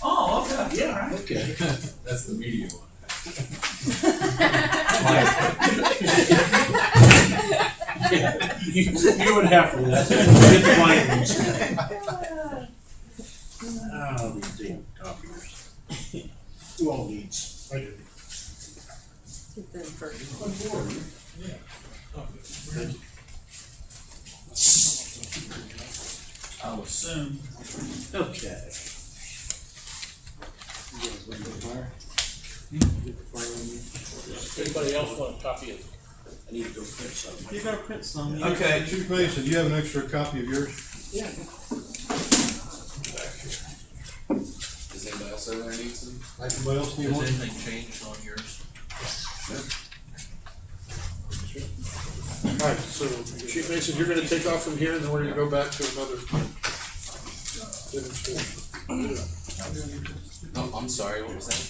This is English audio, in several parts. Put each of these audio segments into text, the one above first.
Oh, okay, yeah, right. Okay. That's the media one. You would have to, that's get the language. Oh, these damn copiers. Who all needs? I do. Get them first. Thank you. I'll assume. Okay. Anybody else want a copy of? I need to go print something. You gotta print some. Okay, Chief Mason, do you have an extra copy of yours? Does anybody else over there need some? Anybody else need Has one? anything changed on yours? Alright, so Chief Mason, you're gonna take off from here and then we're gonna go back to another demonstration. Oh, I'm sorry, what was that?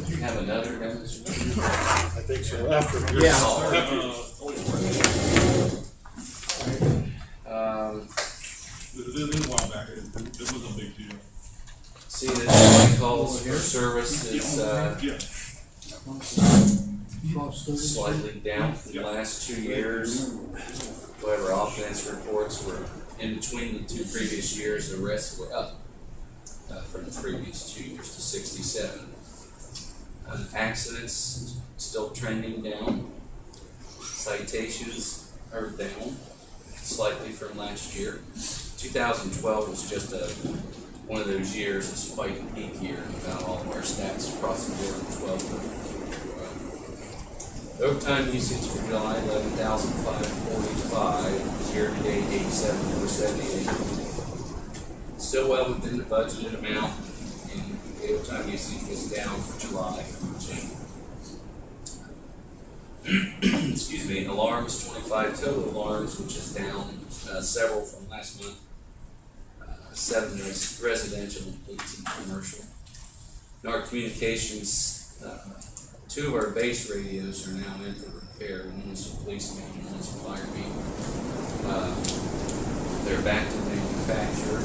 You have another demonstration? I think so, after. Yeah. This is a while back. This was a big deal. See, the calls for service is, slightly down for the last 2 years. However, offense reports were in between the two previous years, the rest were up from the previous 2 years to 67. Accidents still trending down. Citations are down slightly from last year. 2012 was just one of those years, a spike peak year. About all of our stats across the board in 12 were overtime usage for July, 11,545. Year to date, 87,478. Still well within the budgeted amount, and the overtime usage was down for July from June. Excuse me. Alarms, 25 total alarms, which is down several from last month. 7 residential, 18 commercial. In our communications, 2 of our base radios are now in for repair. One is a police meeting, one is a fire meeting. They're back to manufacture.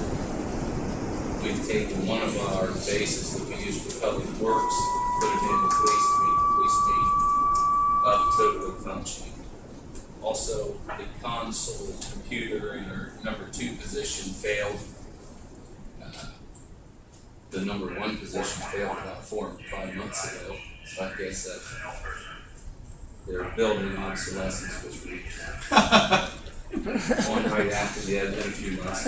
We've taken one of our bases that we use for public works, put it in the police meeting, up totally functioning. Also, the console computer in our number 2 position failed. The number 1 position failed about 4 or 5 months ago. So I guess that their building obsolescence was reached. One right after the other in a few months.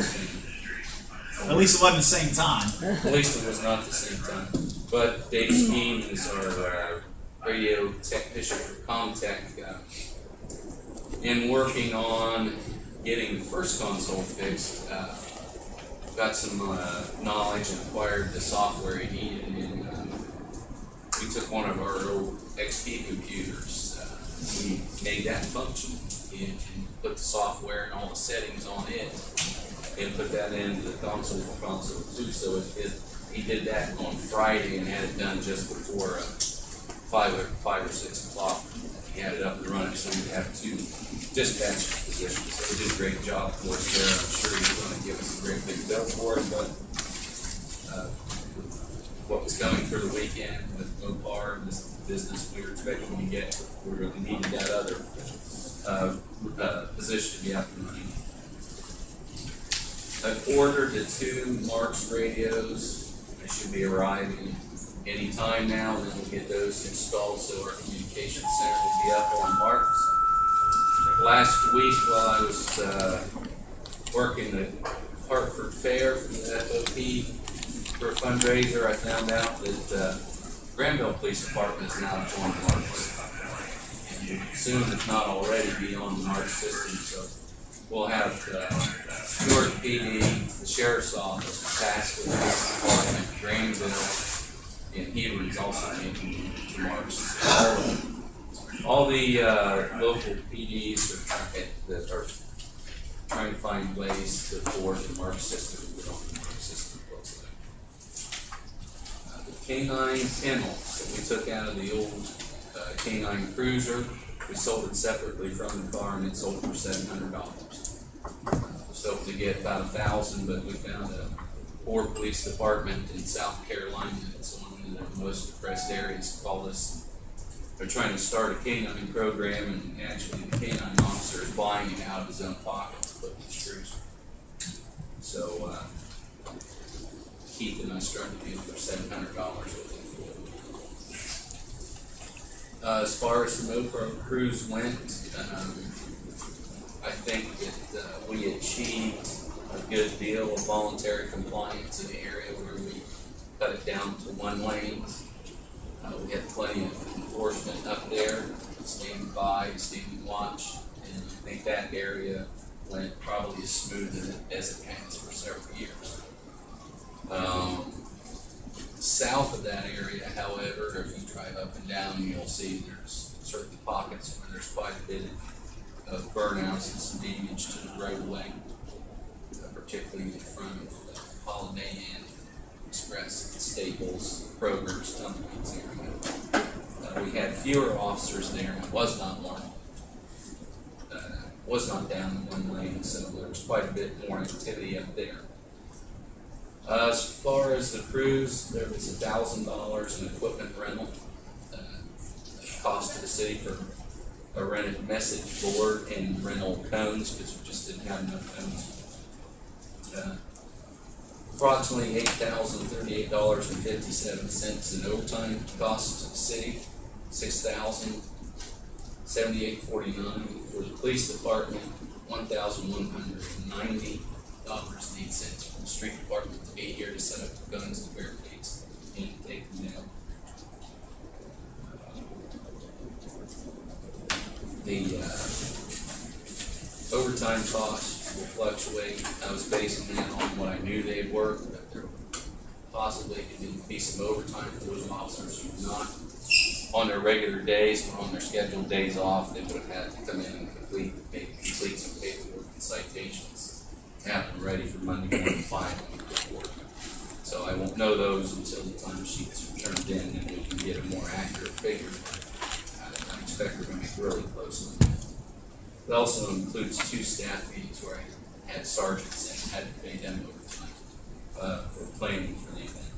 At least it wasn't the same time. At least it was not the same time. But Dave Skeen is our radio technician for Comtech, in working on getting the first console fixed. Got some knowledge and acquired the software he needed, and we took one of our old XP computers. We made that function and put the software and all the settings on it, and put that into the console for console 2. So he did that on Friday and had it done just before 5 or 6 o'clock. He had it up and running, so we'd have 2 dispatch positions. So he did a great job for us there. I'm sure he's going to give us a great big bill for it, but what was coming for the weekend with Mopar and this business we were expecting to get, we really needed that other position to be up and running. I've ordered the 2 Marks radios. They should be arriving any time now, and then we'll get those installed so our communication center will be up on Marks. Last week, while I was working the Hartford Fair for the FOP for a fundraiser, I found out that Granville Police Department is now joined Marks. And will soon, if not already, be on the Marks system. So we'll have Newark PD, the Sheriff's Office, tasked with this department, Granville, and Hebron's also making to Marks. All the local PDs that are trying to find ways to forward the Mark system and get on the Mark system looks like. The K9 kennel that we took out of the old K9 Cruiser, we sold it separately from the car and it sold for $700. So hoping to get about 1,000, but we found a poor police department in South Carolina. It's one of the most depressed areas. Called us. They're trying to start a canine program, and actually the canine officer is buying it out of his own pocket to put these screws. So Heath and I started a deal for $700 with it. As far as the no-pro crews went, I think that we achieved a good deal of voluntary compliance in the area where we cut it down to 1 lane. We had plenty of enforcement up there, standing by, standing watch, and I think that area went probably as smooth as it has for several years. South of that area, however, if you drive up and down, you'll see there's certain pockets where there's quite a bit of burnouts and some damage to the roadway, particularly in front of Holiday Inn, Express, Staples, Kroger's, Tumbleweeds area. We had fewer officers there, and it was not down in 1 lane, so there was quite a bit more activity up there. As far as the crews, there was $1,000 in equipment rental, cost to the city for a rented message board and rental cones, because we just didn't have enough cones. Approximately $8,038.57 in overtime cost to the city, $6,078.49 for the police department, $1,190.08 for the street department to be here to set up the guns and barricades and take them down. The overtime costs will fluctuate. I was basing that on what I knew they'd work, but there possibly could be some overtime for those officers who are not on their regular days, but on their scheduled days off. They would have had to come in and complete some paperwork and citations, have them ready for Monday morning filing report. So I won't know those until the time sheets are turned in, and we can get a more accurate figure. I expect we're going to be really close on that. It also includes 2 staff meetings where I had sergeants and had to pay them overtime for planning for the event.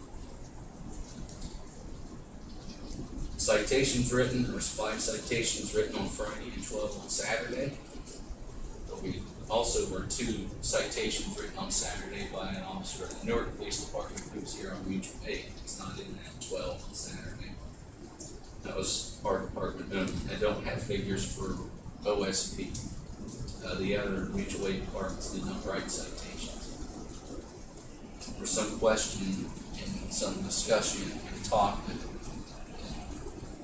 Citations written, there was 5 citations written on Friday and 12 on Saturday. But we also were 2 citations written on Saturday by an officer at the Newark Police Department who was here on mutual aid. It's not in that 12 on Saturday. That was our department only. I don't have figures for OSP. The other mutual aid departments did not write citations. There was some question and some discussion and talk that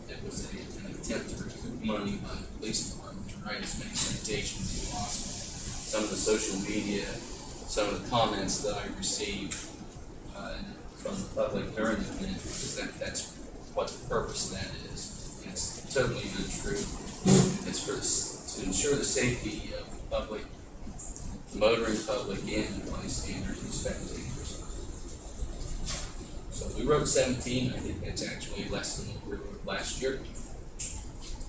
it was an attempt to recoup money by the police department to write as many citations as possible. Some of the social media, some of the comments that I received from the public during the event, that's what the purpose of that is. It's totally untrue. It's to ensure the safety of the public, the motoring public, and the bystanders and spectators. So we wrote 17. I think that's actually less than what we wrote last year.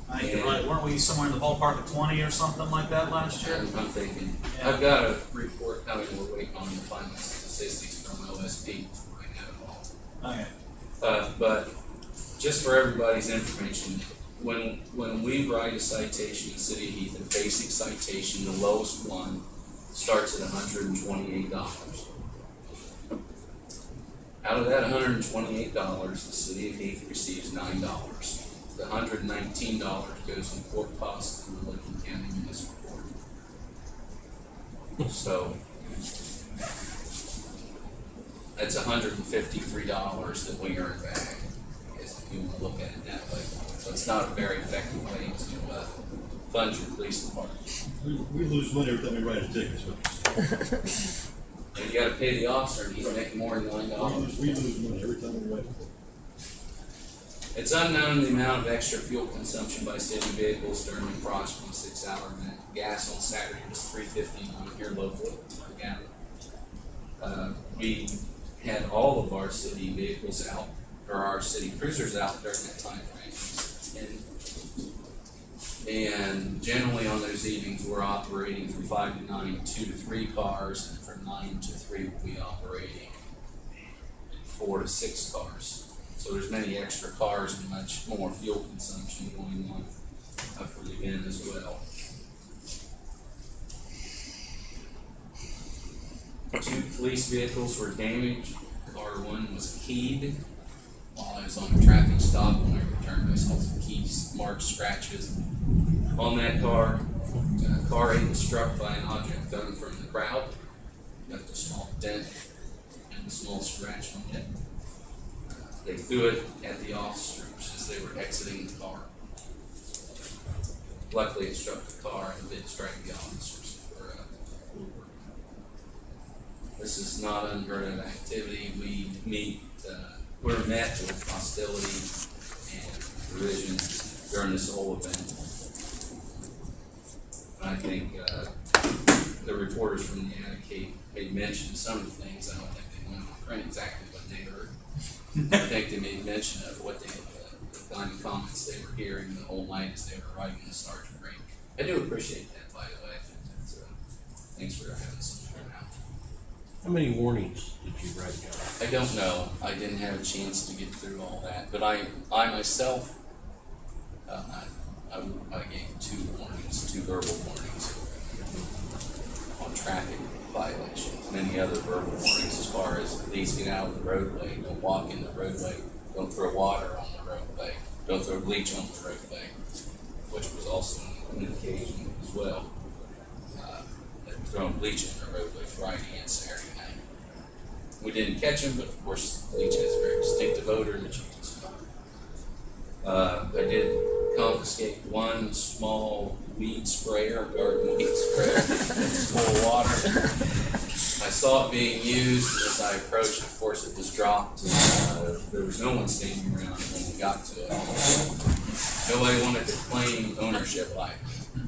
I think you're right. Weren't we somewhere in the ballpark of 20 or something like that last year? I'm thinking. Yeah. I've got a report coming. We're waiting on the final statistics from OSP before I have it all. Okay. But just for everybody's information, when we write a citation in the city of Heath, a basic citation, the lowest one starts at $128. Out of that $128, the city of Heath receives $9. The $119 goes in court costs to the Lincoln County Municipal Court. So that's $153 that we earn back, I guess, if you want to look at it that way. So it's not a very effective way to fund your police department. We lose money every time we write a ticket, so. And you got to pay the officer, and he's making more than $9. We lose money every time we write a ticket. It's unknown the amount of extra fuel consumption by city vehicles during the approximately 6-hour event. Gas on Saturday was $3.50 here locally per gallon. We had all of our city vehicles out, or our city cruisers out during that time frame. And generally on those evenings, we're operating from 5 to 9, 2 to 3 cars, and from 9 to 3, we'll be operating 4 to 6 cars. So there's many extra cars and much more fuel consumption going on for the event as well. 2 police vehicles were damaged. Car 1 was keyed while I was on a traffic stop. When I returned, I saw some keys, marks, scratches on that car. Car 8 was struck by an object thrown from the crowd. Left a small dent and a small scratch on it. They threw it at the officers as they were exiting the car. Luckily, it struck the car and did strike the officers. This is not unheard of activity. We're met with hostility and derision during this whole event. I think the reporters from the Advocate, they mentioned some of the things. I don't think they went on print exactly what they heard. I think they made mention of what they, the kind of comments they were hearing the whole night as they were riding the sergeant ring. I do appreciate that, by the way. I think that's, thanks for having some turnout. How many warnings did you write down? I don't know. I didn't have a chance to get through all that, but I myself, I gave 2 warnings, 2 verbal warnings on traffic violations. Many other verbal warnings as far as please get out of the roadway, don't walk in the roadway, don't throw water on the roadway, don't throw bleach on the roadway, which was also an occasion as well. They were throwing bleach in the roadway Friday and Saturday night. We didn't catch them, but of course bleach has a very distinctive odor that you can smell. I did confiscate 1 small weed sprayer, garden weed sprayer, it's full of water. I saw it being used as I approached. Of course, it was dropped. There was no one standing around when we got to it. Nobody wanted to claim ownership like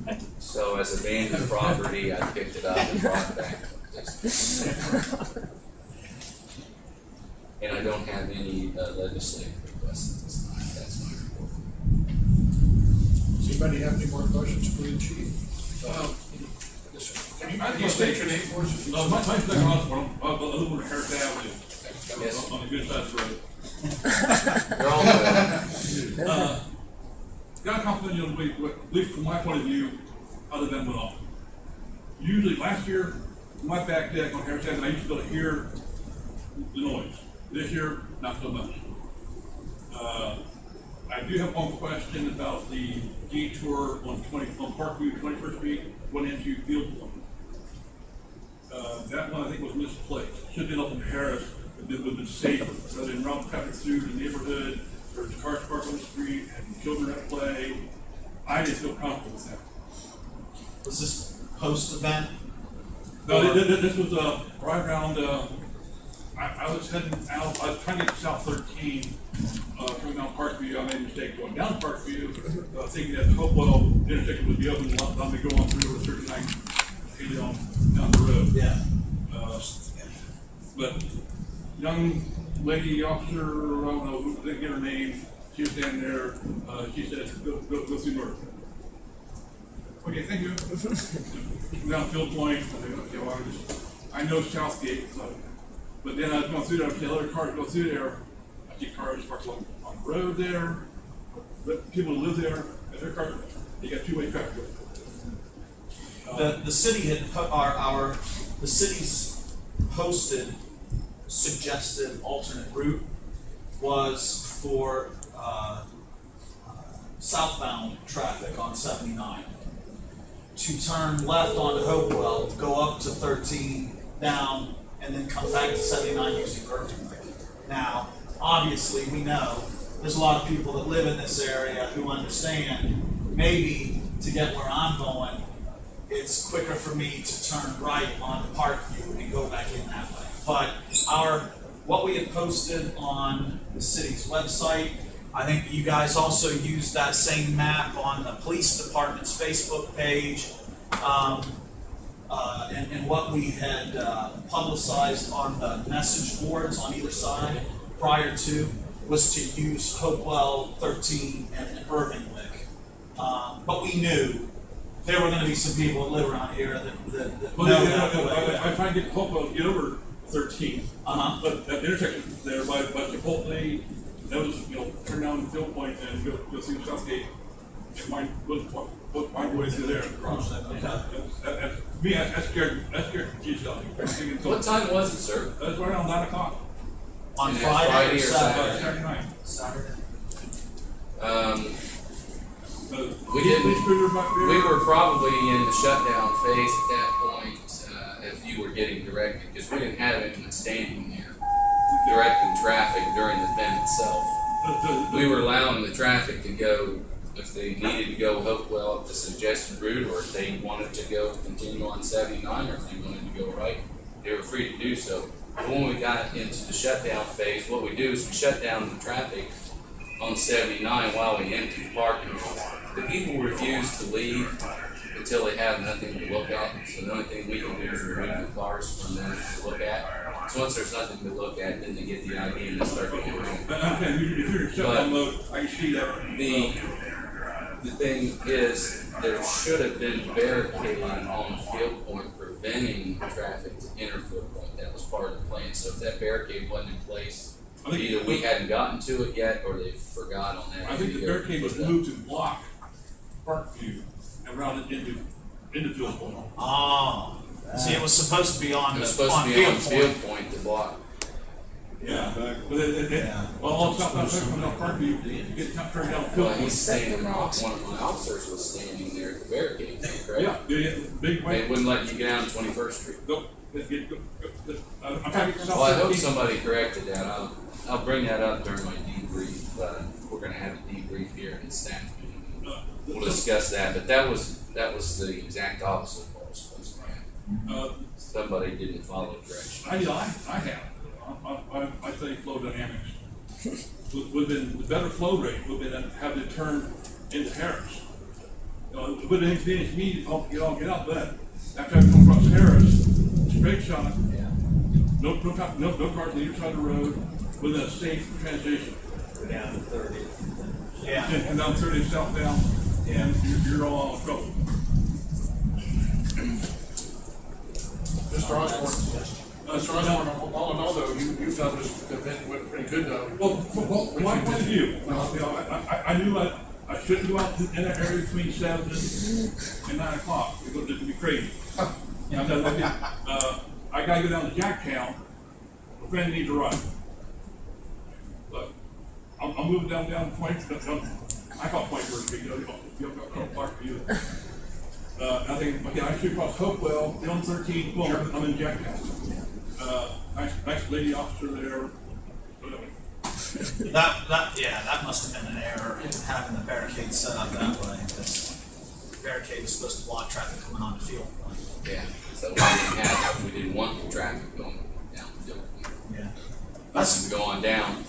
it. So as abandoned property, I picked it up and brought it back. And I don't have any legislative requests at this time. That's my report. Does anybody have any more questions for the chief? Can you state your name for us? My name's Doug Osborne. I live on Harris Avenue, Yes. on the good side of the road. They're all good. Got a compliment on the week, at least from my point of view, other than went off. Usually last year, my back deck on Harris Avenue, I used to be able to hear the noise. This year, not so much. I do have one question about the detour on Parkview, 21st Street, went into Field Point. That one I think was misplaced. Should have been up in Harris, but it would have been safer. Rather than run traffic through the neighborhood, there's cars parked on the street, and children at play. I didn't feel comfortable with that. Was this post-event? No, this was right around, I was heading out, I was trying to get to South 13, coming down Parkview. I made a mistake going down Parkview, thinking that the Hopewell intersection would be open, and let me go on through to 39, headed on down the road. Yeah. But young lady officer, I don't know, who didn't get her name, she was standing there, she said, go through north. Okay, thank you. Down Field Point, I think, okay, well, I know Southgate, so, but then I was going through there, okay, other cars go through there, I see cars parked on the road there, but people who live there, if their cars, they got two-way traffic. The city had put the city's posted suggested alternate route was for southbound traffic on 79 to turn left onto Hopewell, go up to 13, down, and then come back to 79 using Irving. Now, obviously, we know there's a lot of people that live in this area who understand maybe to get where I'm going, it's quicker for me to turn right onto Parkview and go back in that way. But what we had posted on the city's website, I think you guys also used that same map on the police department's Facebook page, and what we had publicized on the message boards on either side prior to was to use Hopewell 13 and Irving Lick But we knew there were gonna be some people that live around here that Well, know yeah, that way. I tried to get Hopewell to get over 13, Uh-huh. but that intersection there by Chipotle, that was, turn down the field point and go through Southgate. And mine was my way through there. Cross that, okay. Me, that scared the Jesus out of me. What time was it, sir? That's right around 9 o'clock, On And that's Friday Friday or or Saturday? Saturday night. Saturday. We didn't- Police cruiser back there. We were probably in the shutdown phase at that point, if you were getting directed, because we didn't have anyone standing there directing traffic during the event itself. We were allowing the traffic to go, if they needed to go Hopewell up the suggested route, or if they wanted to go continue on 79, or if they wanted to go right, they were free to do so. But when we got into the shutdown phase, what we do is we shut down the traffic on 79 while we empty the parking lot. The people refuse to leave until they have nothing to look at. So the only thing we can do is remove the cars from them to look at. So once there's nothing to look at, then they get the idea and they start getting moving. If you're in shutdown mode, I can see that. The thing is, there should have been barricading on the field point preventing traffic to enter field point. That was part of the plan. So if that barricade wasn't in place, either we hadn't gotten to it yet or they forgot on that. I think the barricade was moved to block Parkview and rounded into field point. Oh, see, it was supposed to be on It the, was supposed on to be on field point. field point to block. Yeah. But Yeah. well, all the stuff coming down Parkview, you get turned down field Well, point. he's standing, one of my officers was standing there at the barricade, correct? Yeah, big They way. wouldn't let you get down 21st Street. Go. I'm trying to get Well, I hope South. somebody corrected that. I'll bring that up during my debrief. We're gonna have a debrief here in staff meeting. We'll discuss that, but that was the exact opposite of what was supposed to happen. Somebody didn't follow direction. I have. I study flow dynamics. Would been the better flow rate would have been have it turn into Harris. It would have inconvenienced me to get out, but after I come across Harris, straight shot, Yeah. no cars on either side of the road, with a safe transition. Go down to 30. Yeah. And down 30 southbound, and you're all in trouble. Mr. Osborne, all in all though, you felt this event went pretty good though. Well, from my point of view, I knew I shouldn't go out in that area between 7 and 9 o'clock. It would be crazy. I gotta go down to Jacktown. My friend needs a ride. Look, I'm moving down 20. I call 21st Street. You call Clark for you. I think, okay, I should cross Hopewell, down 13, boom, I'm in Jacktown. Nice lady officer there. That must have been an error, having the barricade set up that way, because the barricade was supposed to block traffic coming on the field. Yeah. So we didn't want the traffic going down the field. Yeah. That's go on down,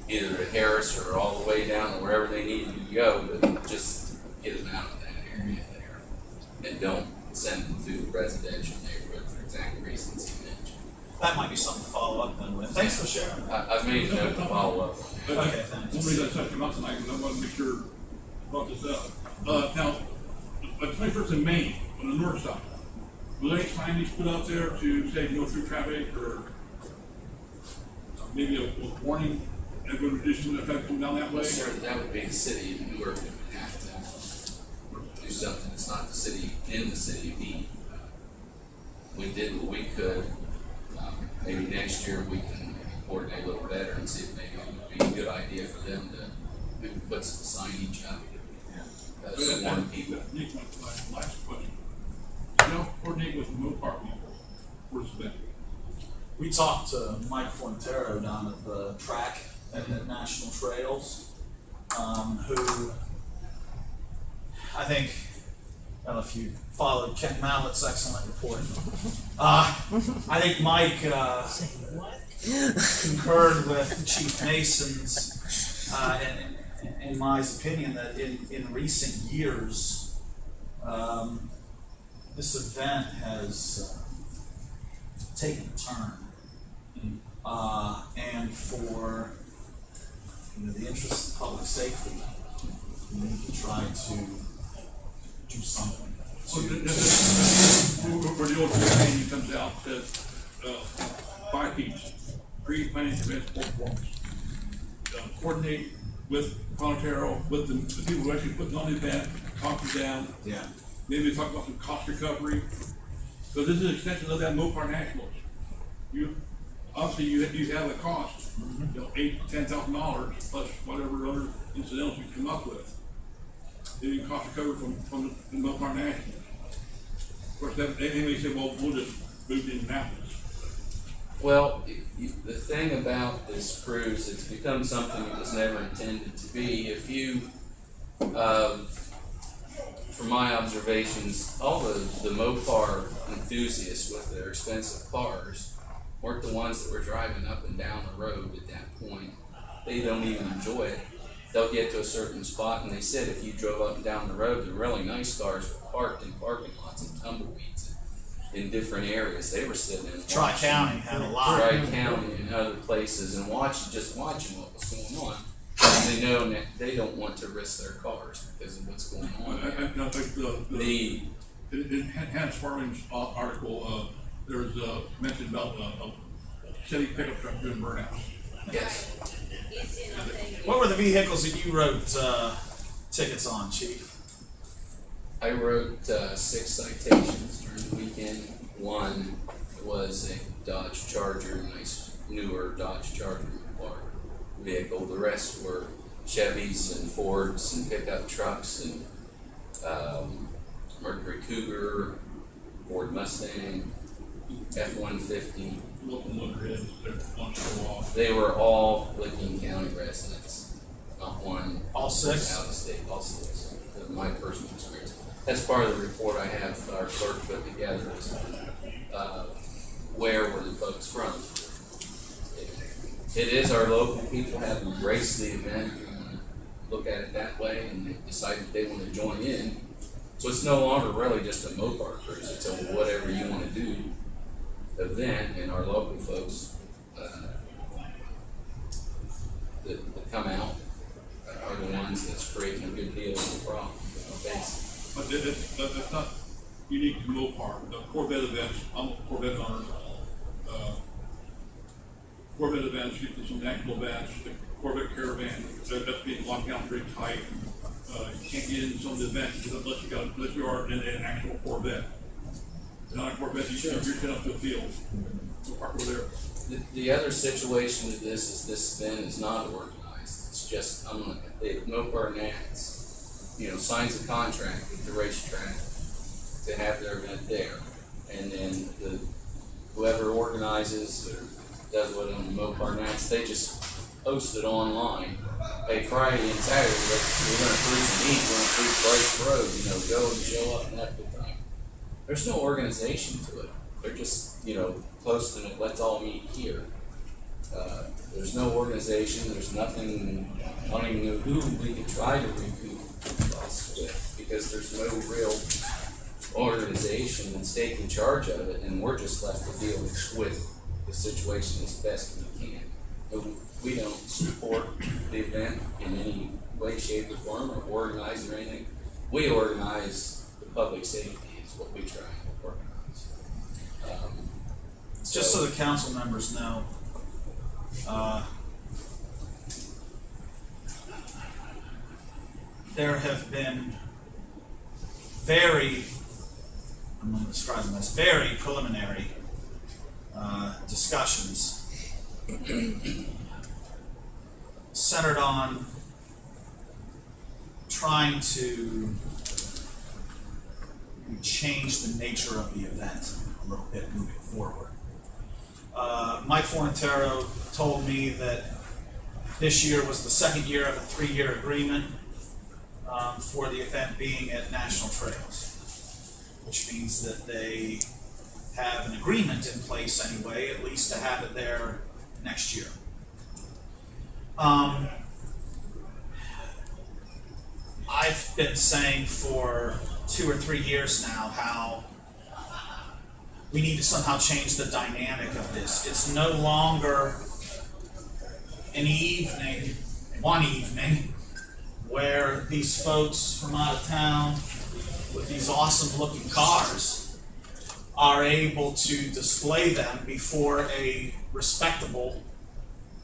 either to Harris or all the way down to wherever they needed to go, but just get them out of that area there. And don't send them through the residential neighborhood for exact reasons you mentioned. That might be something to follow up then with. Thanks for sharing. I've made a note to follow up on that. Okay, thanks. One reason I said come out tonight, because I want to make sure I brought this up. Now, 21st in Maine, on the north side, will there any signage put out there to say no through traffic, or maybe a warning, everyone reducing the traffic come down that way? Well, sir, that would be the city of Newark that would have to do something that's not the city, in the city of Heath. We did what we could. Maybe next year we can coordinate a little better and see if maybe it would be a good idea for them to maybe put some signage up. To warn people. My last question. Y'all coordinate with no parking for this event? We talked to Mike Fontero down at the track at the National Trails, who I think, I don't know if you followed Ken Mallett's excellent report. I think Mike concurred with Chief Mason's, in my opinion, that in recent years, this event has taken a turn. And for the interest of public safety, we need to try to do something. Well, where the old campaign comes out, says, 5 Ps, pre-planning events performance. Coordinate with Planetaro, with the people who actually putting on the event, talk them down, Yeah. maybe talk about some cost recovery. So this is an extension of that Mopar Nationals. Obviously you have a cost, $8,000 to $10,000 plus whatever other incidentals you come up with. Then you cost recovery from the Mopar Nationals. Of course, they may say, well, we'll just move to Indianapolis. Well, the thing about this cruise, it's become something it was never intended to be. If you, from my observations, all the Mopar enthusiasts with their expensive cars weren't the ones that were driving up and down the road at that point. They don't even enjoy it. They'll get to a certain spot, and they said if you drove up and down the road, the really nice cars were parked in parking lots and tumbleweeds in different areas. They were sitting in Tri-County had a lot. Tri-County and other places and watching what was going on. And they know that they don't want to risk their cars because of what's going on. I think in Hannah Sparling's article, there was mention about a Chevy pickup truck doing burnouts. Yes. What were the vehicles that you wrote tickets on, Chief? I wrote 6 citations during the weekend. One was a Dodge Charger, nice newer Dodge Charger vehicle. The rest were Chevys and Fords and pickup trucks and Mercury Cougar, Ford Mustang, F-150. They were all Licking County residents, not one. All 6? Out of state, all 6. My personal experience. That's part of the report I have our clerk put together is where were the folks from. It is our local people have embraced the event, if you want to look at it that way, and they decided they want to join in. So it's no longer really just a Mopar cruise, it's a whatever you want to do event, and our local folks that come out are the ones that's creating a good deal of the problem. But that's not unique to Mopar. The Corvette events, I'm a Corvette owner. Corvette events, you get some national events, the Corvette Caravan, that's being locked down pretty tight. You can't get in some of the events unless you are in an actual Corvette. Not a Corvette, you're sitting up to the field. So park over there. The other situation with this is this event is not organized. It's just, Mopar Nats, signs a contract with the racetrack to have their event there. And then whoever organizes or does what on the Mopar Nats, they just post it online. Hey, Friday and Saturday, we're going to cruise and eat, we're going to cruise Bryce Road, go and show up and have a good time. There's no organization to it. They're just, posting it, let's all meet here. There's no organization, there's nothing, I don't even know who we could try to recoup us with, because there's no real organization that's taking charge of it, and we're just left to deal with the situation as best we can. We don't support the event in any way, shape, or form, or organize or anything. We organize the public safety is what we try to organize. Just so the council members know, there have been I'm going to describe them as very preliminary discussions centered on trying to change the nature of the event a little bit moving forward. Mike Fornatero told me that this year was the second year of a 3-year agreement for the event being at National Trails, which means that they have an agreement in place anyway, at least to have it there next year. I've been saying for 2 or 3 years now how we need to somehow change the dynamic of this. It's no longer one evening, where these folks from out of town with these awesome looking cars are able to display them before a respectable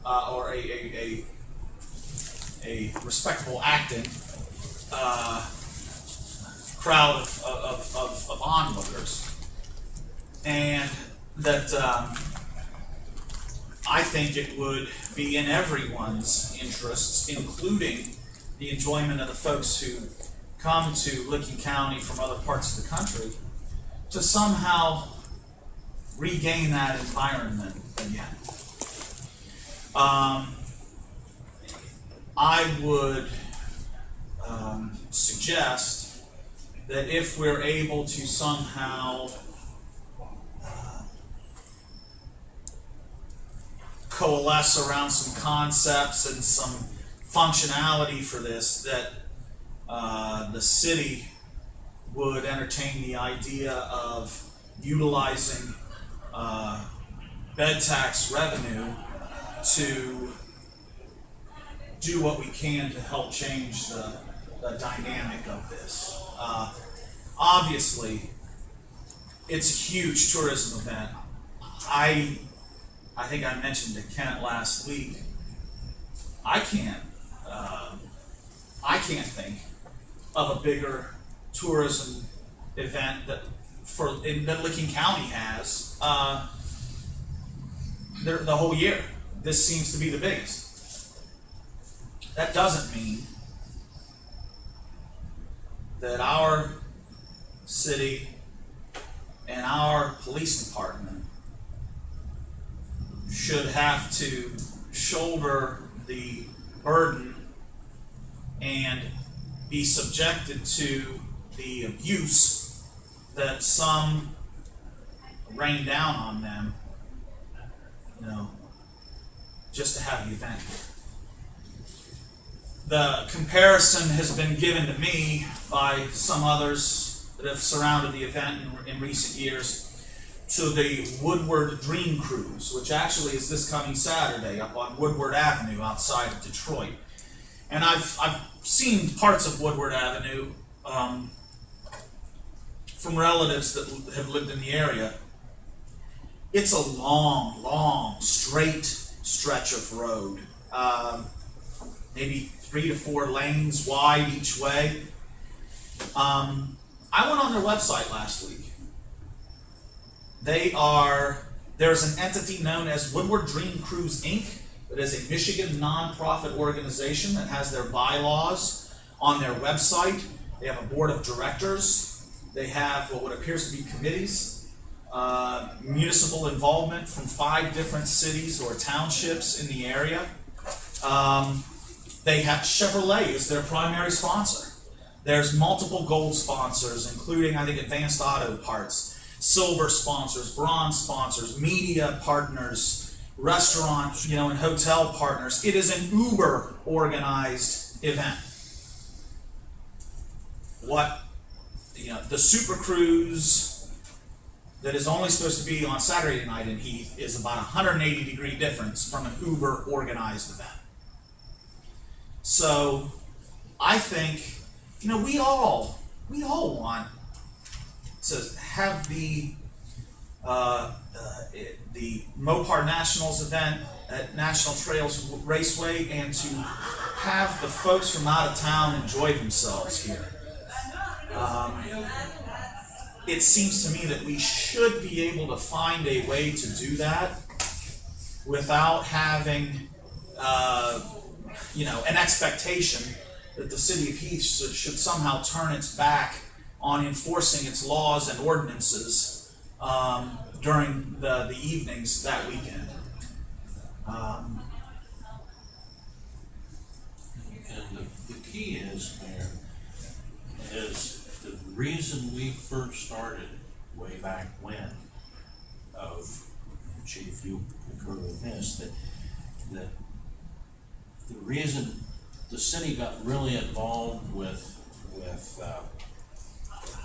or a respectable acting crowd of onlookers, and that I think it would be in everyone's interests, including the enjoyment of the folks who come to Licking County from other parts of the country, to somehow regain that environment again. I would suggest that if we're able to somehow coalesce around some concepts and some functionality for this, that the city would entertain the idea of utilizing bed tax revenue to do what we can to help change the dynamic of this. Obviously, it's a huge tourism event. I think I mentioned to Kent last week, I can't think of a bigger tourism event that Licking County has the whole year. This seems to be the biggest. That doesn't mean that our city and our police department should have to shoulder the burden and be subjected to the abuse that some rain down on them, just to have the event. The comparison has been given to me by some others that have surrounded the event in recent years to the Woodward Dream Cruise, which actually is this coming Saturday up on Woodward Avenue outside of Detroit. And I've seen parts of Woodward Avenue from relatives that have lived in the area. It's a long, straight stretch of road, maybe 3 to 4 lanes wide each way. I went on their website last week. There's an entity known as Woodward Dream Cruise Inc. that is a Michigan nonprofit organization that has their bylaws on their website. They have a board of directors. They have what appears to be committees, municipal involvement from 5 different cities or townships in the area. They have Chevrolet as their primary sponsor. There's multiple gold sponsors, including, I think, Advanced Auto Parts, silver sponsors, bronze sponsors, media partners, restaurant, and hotel partners. It is an uber organized event. The Super Cruise that is only supposed to be on Saturday night in Heath is about a 180-degree difference from an uber organized event. So I think, we all want to have the Mopar Nationals event at National Trails Raceway, and to have the folks from out of town enjoy themselves here. It seems to me that we should be able to find a way to do that without having an expectation that the city of Heath should somehow turn its back on enforcing its laws and ordinances during the evenings that weekend. And the key is, Mayor, is the reason we first started way back when, Chief, you concur with this, that the reason the city got really involved with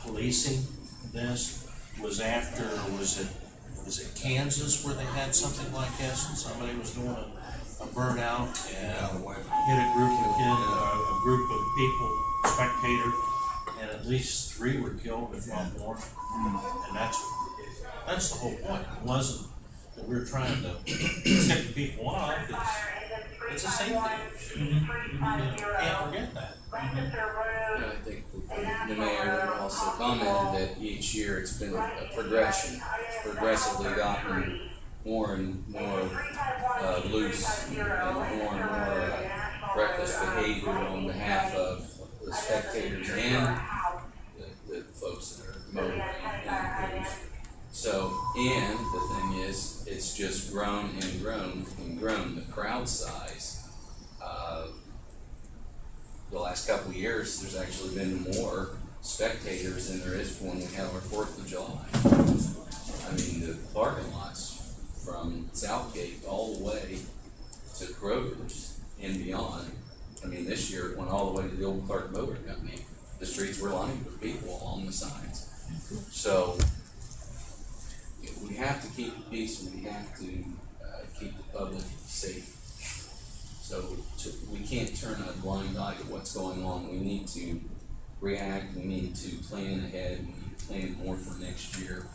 policing this was after, was it Kansas where they had something like this, and somebody was doing a burnout and hit a group of kids, a group of people, spectators, and at least 3 were killed, if not more. And that's the whole point. It wasn't that we were trying to tick people off. It's a safety issue. You can't forget that. I think the mayor also commented that each year it's been a progression. It's progressively gotten more and more loose and more reckless behavior on behalf of the spectators and the folks that are motivating. So, and the thing is, it's just grown and grown and grown. The crowd size, the last couple of years, there's actually been more spectators than there is when we have our 4th of July. I mean, the parking lots from Southgate all the way to Kroger's and beyond. I mean, this year it went all the way to the old Clark Motor Company. The streets were lined with people along the sides. So, we have to keep the peace and we have to keep the public safe. So we can't turn a blind eye to what's going on. We need to react, we need to plan ahead, we need to plan more for next year.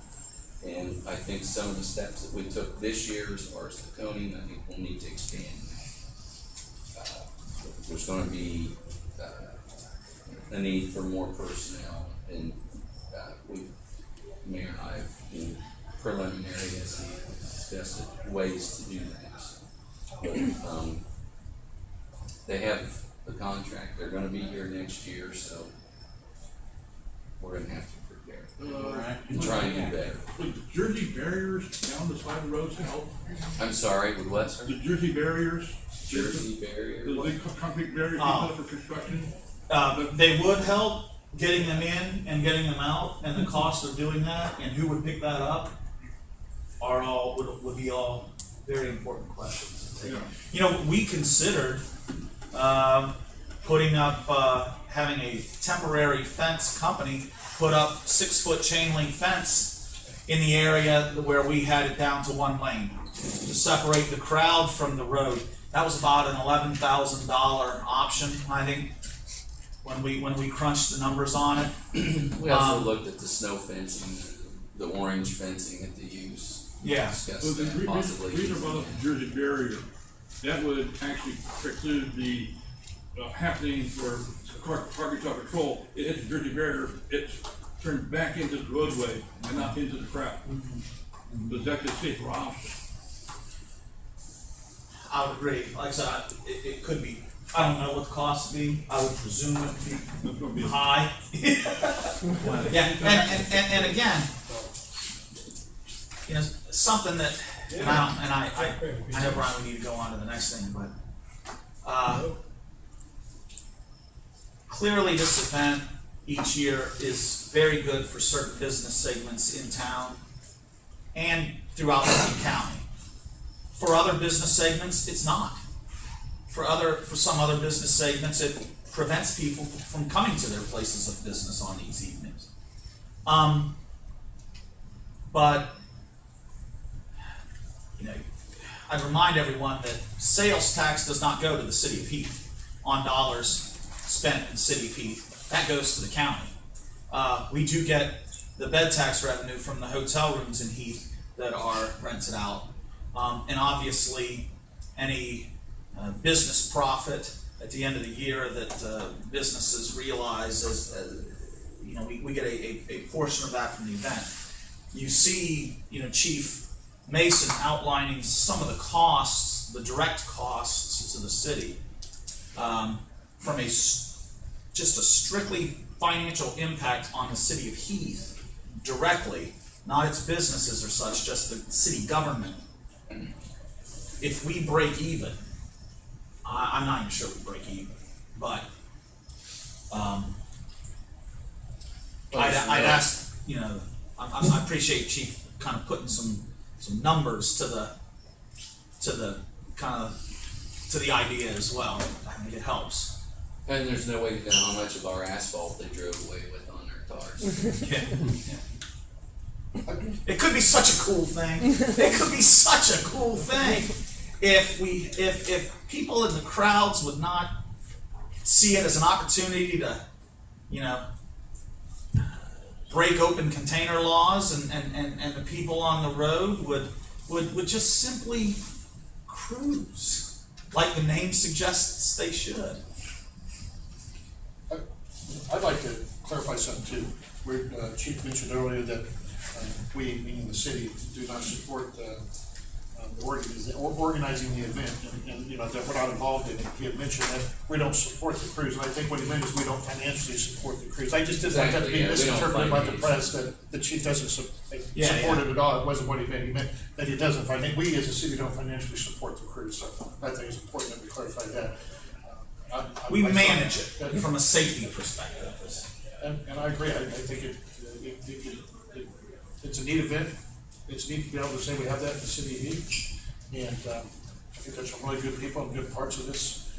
And I think some of the steps that we took this year as far as the coning, I think we'll need to expand. There's going to be a need for more personnel, and Mayor and I have been preliminary as he suggested ways to do that. But they have the contract, they're gonna be here next year, so we're gonna have to prepare. And try and do better. Would the Jersey barriers down the side of the roads help? I'm sorry, with what, sir? The Jersey barriers? Jersey barrier? The big concrete barriers you put up for construction? They would help getting them in and getting them out, and the cost of doing that, and who would pick that up, would be all very important questions. Yeah. You know, we considered putting up, having a temporary fence company put up 6-foot chain link fence in the area where we had it down to 1 lane to separate the crowd from the road. That was about an $11,000 option, I think, when we crunched the numbers on it. We also looked at the snow fencing, the orange fencing that they use. Yeah. Discussed So the that possibly. reason about the Jersey barrier, that would actually preclude the happening for cargo patrol. It hits the Jersey barrier, it's turned back into the roadway and not into the crowd. But it's actually a safer option. I would agree. Like I said, it could be, I don't know what the cost would be. I would presume it would That's gonna be be high. Yeah, and again, you know, something that, and I know, Brian, we need to go on to the next thing, but clearly this event each year is very good for certain business segments in town and throughout the county. For other business segments, it's not. For some other business segments, it prevents people from coming to their places of business on these evenings. But you know, I remind everyone that sales tax does not go to the city of Heath on dollars spent in the city of Heath. That goes to the county. We do get the bed tax revenue from the hotel rooms in Heath that are rented out. And obviously, any business profit at the end of the year that businesses realize, as you know, we get a portion of that from the event. You see, you know, Chief Mason outlining some of the costs, the direct costs to the city, from just a strictly financial impact on the city of Heath directly, not its businesses or such, just the city government. If we break even, I'm not even sure we break even, but I'd ask, you know, I appreciate Chief kind of putting some numbers to the idea as well. I think it helps. And there's no way to know how much of our asphalt they drove away with on their cars. Yeah. It could be such a cool thing. It could be such a cool thing. if people in the crowds would not see it as an opportunity to, break open container laws, and the people on the road would just simply cruise, like the name suggests they should. I'd like to clarify something too. Where Chief mentioned earlier that we, meaning the city, do not support the organizing the event, and that we're not involved in it. He had mentioned that we don't support the cruise, and I think what he meant is we don't financially support the cruise. I just didn't want that to be misinterpreted by the press that the chief doesn't support it at all. It wasn't what he meant. He meant that he doesn't we as a city don't financially support the cruise. So I think it's important that we clarify that. We manage it from a safety perspective. And I agree. I think it's a neat event. It's neat to be able to say we have that in the city of Heath. And I think there's some really good people and good parts of this.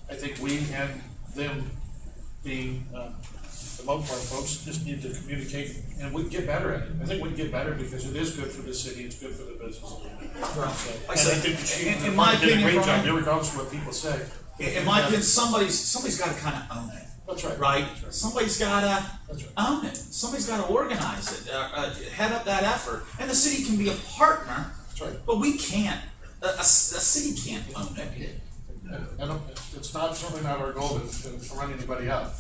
I think we and them being the Motor Park folks just need to communicate, and we can get better at it. I think we can get better because it is good for the city, it's good for the business. Right. I think the chief in my did a opinion, great job, Brian, regardless of what people say. in my opinion, somebody's got to kind of own it. That's right. Right? Somebody's got to That's right. own it. Somebody's got to organize it, head up that effort. And the city can be a partner, That's right. but we can't. A city can't own it. And it's not, certainly not our goal to run anybody out.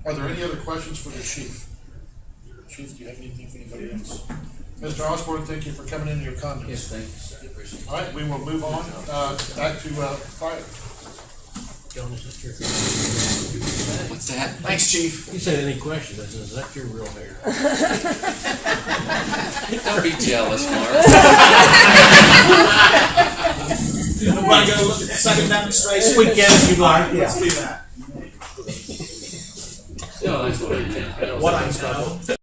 Are there any other questions for the chief? Chief, do you have anything for anybody else? Mr. Osborne, thank you for coming in your comments. Yes, thank you, sir. Appreciate it. All right, we will move on, back to, fire. What's that? Thanks, Chief. You said any questions, I said, is that your real hair? Don't be jealous, Mark. Want to go look at the second demonstration? We can if you'd like. Let's do that. No, that's what I did. What I know.